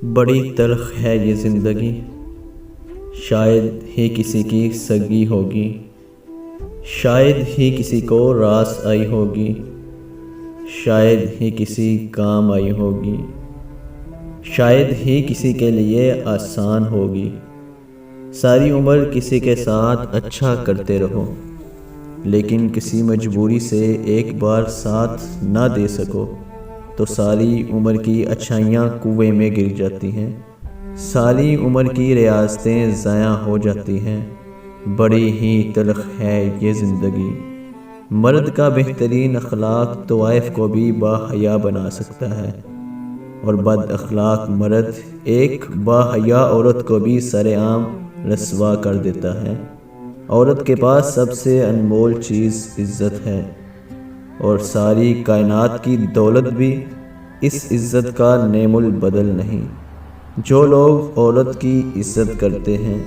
بڑی تلخ ہے یہ زندگی، شاید ہی کسی کی سگی ہوگی، شاید ہی کسی کو راس آئی ہوگی، شاید ہی کسی کام آئی ہوگی، شاید ہی کسی کے لیے آسان ہوگی۔ ساری عمر کسی کے ساتھ اچھا کرتے رہو، لیکن کسی مجبوری سے ایک بار ساتھ نہ دے سکو تو ساری عمر کی اچھائیاں کنویں میں گر جاتی ہیں، ساری عمر کی ریاستیں ضائع ہو جاتی ہیں۔ بڑی ہی تلخ ہے یہ زندگی۔ مرد کا بہترین اخلاق طوائف کو بھی باحیا بنا سکتا ہے، اور بد اخلاق مرد ایک باحیا عورت کو بھی سر عام رسوا کر دیتا ہے۔ عورت کے پاس سب سے انمول چیز عزت ہے، اور ساری کائنات کی دولت بھی اس عزت کا نعم البدل نہیں۔ جو لوگ عورت کی عزت کرتے ہیں،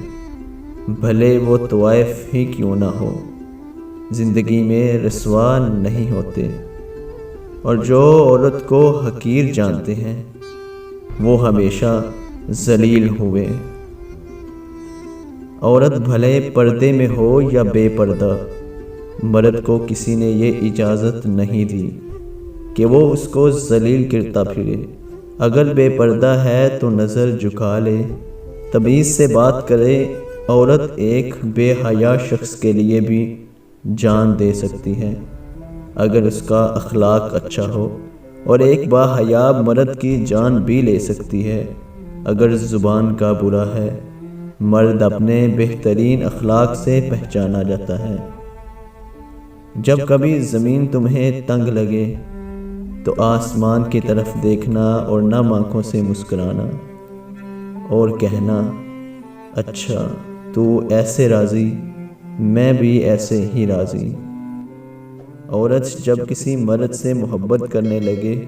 بھلے وہ طوائف ہی کیوں نہ ہو، زندگی میں رسوا نہیں ہوتے، اور جو عورت کو حقیر جانتے ہیں وہ ہمیشہ ذلیل ہوئے۔ عورت بھلے پردے میں ہو یا بے پردہ، مرد کو کسی نے یہ اجازت نہیں دی کہ وہ اس کو ذلیل کرتا پھرے۔ اگر بے پردہ ہے تو نظر جھکا لے، تمیز سے بات کرے۔ عورت ایک بے حیا شخص کے لیے بھی جان دے سکتی ہے اگر اس کا اخلاق اچھا ہو، اور ایک باحیا مرد کی جان بھی لے سکتی ہے اگر زبان کا برا ہے۔ مرد اپنے بہترین اخلاق سے پہچانا جاتا ہے۔ جب کبھی زمین تمہیں تنگ لگے تو آسمان کی طرف دیکھنا اور نم آنکھوں سے مسکرانا اور کہنا، اچھا تو ایسے راضی، میں بھی ایسے ہی راضی۔ عورت جب کسی مرد سے محبت کرنے لگے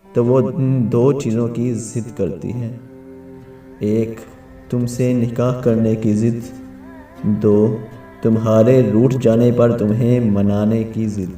تو وہ ان دو چیزوں کی ضد کرتی ہے: ایک تم سے نکاح کرنے کی ضد، دو تمہارے روٹھ جانے پر تمہیں منانے کی ضد۔